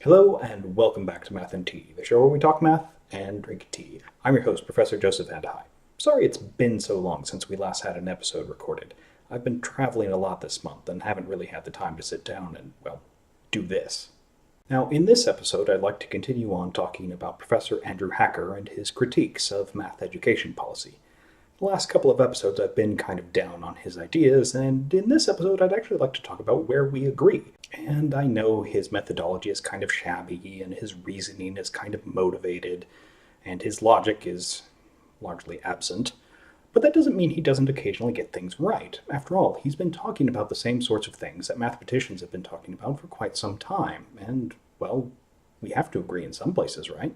Hello and welcome back to Math and Tea, the show where we talk math and drink tea. I'm your host, Professor Joseph Vandehei. Sorry it's been so long since we last had an episode recorded. I've been traveling a lot this month and haven't really had the time to sit down and, do this. Now, in this episode, I'd like to continue on talking about Professor Andrew Hacker and his critiques of math education policy. The last couple of episodes I've been kind of down on his ideas, and in this episode I'd actually like to talk about where we agree. And I know his methodology is kind of shabby, and his reasoning is kind of motivated, and his logic is largely absent. But that doesn't mean he doesn't occasionally get things right. After all, he's been talking about the same sorts of things that mathematicians have been talking about for quite some time, and, we have to agree in some places, right?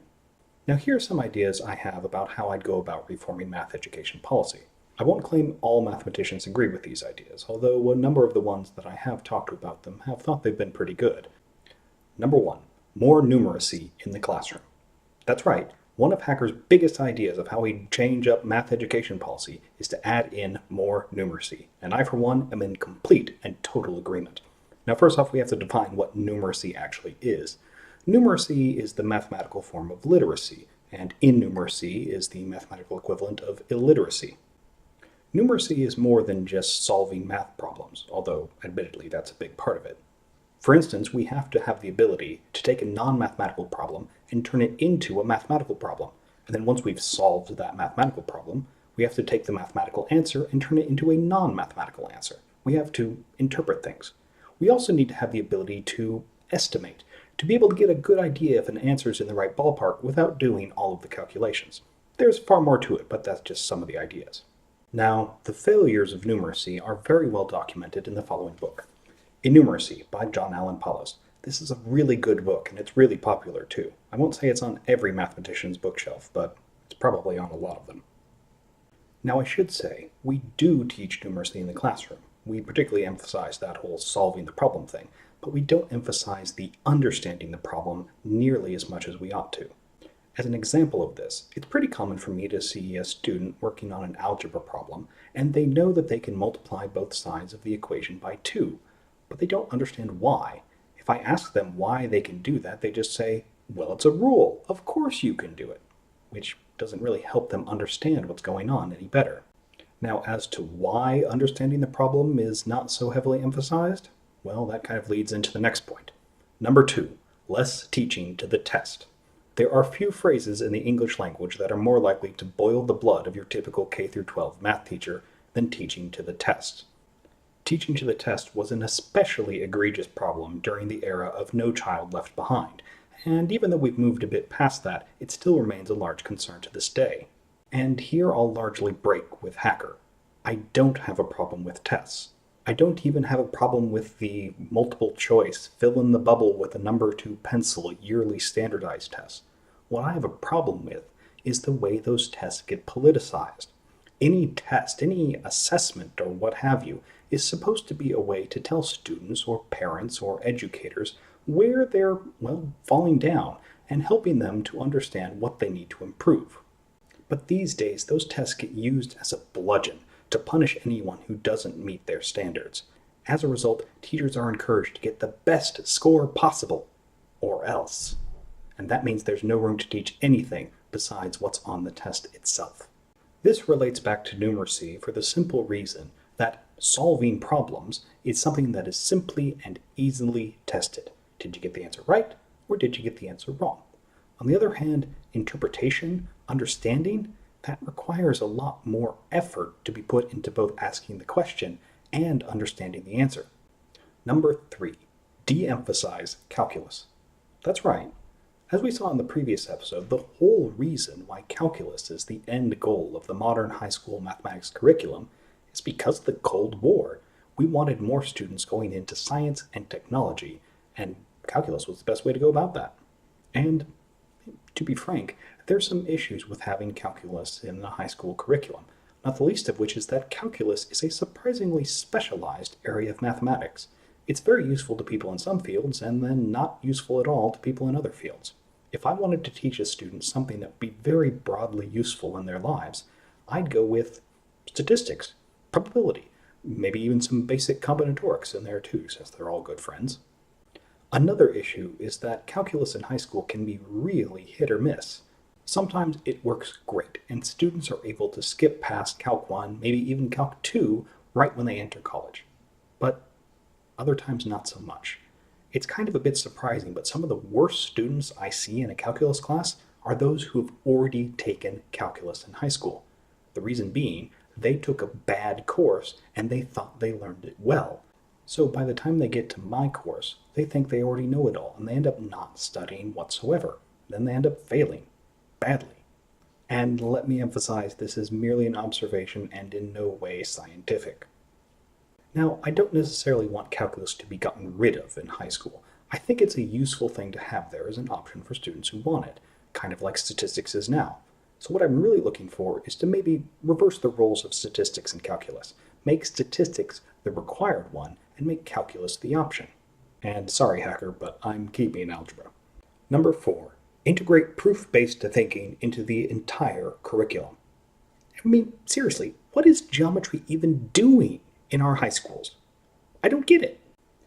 Now here are some ideas I have about how I'd go about reforming math education policy. I won't claim all mathematicians agree with these ideas, although a number of the ones that I have talked to about them have thought they've been pretty good. Number 1. More numeracy in the classroom. That's right, one of Hacker's biggest ideas of how he'd change up math education policy is to add in more numeracy, and I for one am in complete and total agreement. Now first off, we have to define what numeracy actually is. Numeracy is the mathematical form of literacy, and innumeracy is the mathematical equivalent of illiteracy. Numeracy is more than just solving math problems, although admittedly that's a big part of it. For instance, we have to have the ability to take a non-mathematical problem and turn it into a mathematical problem. And then once we've solved that mathematical problem, we have to take the mathematical answer and turn it into a non-mathematical answer. We have to interpret things. We also need to have the ability to estimate, to be able to get a good idea if an answer is in the right ballpark without doing all of the calculations. There's far more to it, but that's just some of the ideas. Now, the failures of numeracy are very well documented in the following book, Innumeracy by John Allen Paulus. This is a really good book, and it's really popular too. I won't say it's on every mathematician's bookshelf, but it's probably on a lot of them. Now, I should say, we do teach numeracy in the classroom. We particularly emphasize that whole solving the problem thing, but we don't emphasize the understanding the problem nearly as much as we ought to. As an example of this, it's pretty common for me to see a student working on an algebra problem, and they know that they can multiply both sides of the equation by 2, but they don't understand why. If I ask them why they can do that, they just say, well, it's a rule, of course you can do it, which doesn't really help them understand what's going on any better. Now, as to why understanding the problem is not so heavily emphasized, well, that kind of leads into the next point. Number 2, less teaching to the test. There are few phrases in the English language that are more likely to boil the blood of your typical K-12 math teacher than teaching to the test. Teaching to the test was an especially egregious problem during the era of No Child Left Behind, and even though we've moved a bit past that, it still remains a large concern to this day. And here I'll largely break with Hacker. I don't have a problem with tests. I don't even have a problem with the multiple choice, fill in the bubble with a number 2 pencil yearly standardized tests. What I have a problem with is the way those tests get politicized. Any test, any assessment or what have you, is supposed to be a way to tell students or parents or educators where they're, falling down and helping them to understand what they need to improve. But these days, those tests get used as a bludgeon to punish anyone who doesn't meet their standards. As a result, teachers are encouraged to get the best score possible, or else. And that means there's no room to teach anything besides what's on the test itself. This relates back to numeracy for the simple reason that solving problems is something that is simply and easily tested. Did you get the answer right, or did you get the answer wrong? On the other hand, interpretation, understanding, that requires a lot more effort to be put into both asking the question and understanding the answer. Number 3, de-emphasize calculus. That's right. As we saw in the previous episode, the whole reason why calculus is the end goal of the modern high school mathematics curriculum is because of the Cold War. We wanted more students going into science and technology, and calculus was the best way to go about that. And to be frank, there's some issues with having calculus in the high school curriculum, not the least of which is that calculus is a surprisingly specialized area of mathematics. It's very useful to people in some fields and then not useful at all to people in other fields. If I wanted to teach a student something that would be very broadly useful in their lives, I'd go with statistics, probability, maybe even some basic combinatorics in there too, since they're all good friends. Another issue is that calculus in high school can be really hit or miss. Sometimes it works great, and students are able to skip past Calc 1, maybe even Calc 2, right when they enter college. But other times not so much. It's kind of a bit surprising, but some of the worst students I see in a calculus class are those who have already taken calculus in high school. The reason being, they took a bad course and they thought they learned it well. So by the time they get to my course, they think they already know it all and they end up not studying whatsoever. Then they end up failing badly. And let me emphasize, this is merely an observation and in no way scientific. Now, I don't necessarily want calculus to be gotten rid of in high school. I think it's a useful thing to have there as an option for students who want it, kind of like statistics is now. So what I'm really looking for is to maybe reverse the roles of statistics and calculus, make statistics the required one, and make calculus the option. And sorry, hacker, but I'm keeping algebra. Number 4, integrate proof-based thinking into the entire curriculum. I mean, seriously, what is geometry even doing in our high schools? I don't get it.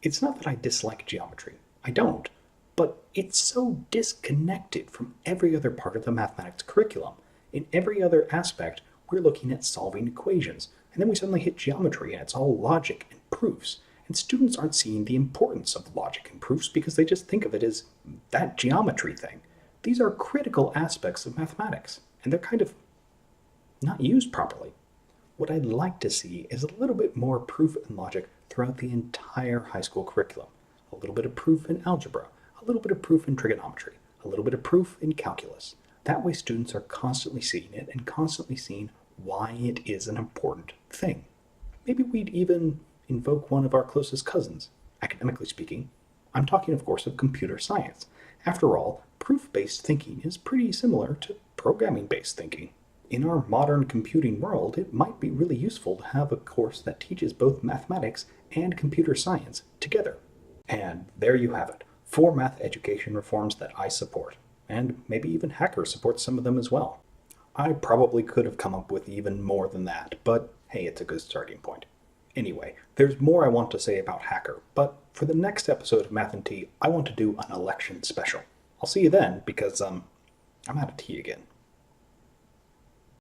It's not that I dislike geometry. I don't. But it's so disconnected from every other part of the mathematics curriculum. In every other aspect, we're looking at solving equations, and then we suddenly hit geometry and it's all logic and proofs. And students aren't seeing the importance of logic and proofs because they just think of it as that geometry thing. These are critical aspects of mathematics, and they're kind of not used properly. What I'd like to see is a little bit more proof and logic throughout the entire high school curriculum. A little bit of proof in algebra, a little bit of proof in trigonometry, a little bit of proof in calculus. That way students are constantly seeing it and constantly seeing why it is an important thing. Maybe we'd even invoke one of our closest cousins, academically speaking. I'm talking, of course, of computer science. After all, proof-based thinking is pretty similar to programming-based thinking. In our modern computing world, it might be really useful to have a course that teaches both mathematics and computer science together. And there you have it, 4 math education reforms that I support. And maybe even Hacker supports some of them as well. I probably could have come up with even more than that, but hey, it's a good starting point. Anyway, there's more I want to say about Hacker, but for the next episode of Math and Tea, I want to do an election special. I'll see you then, because I'm out of tea again.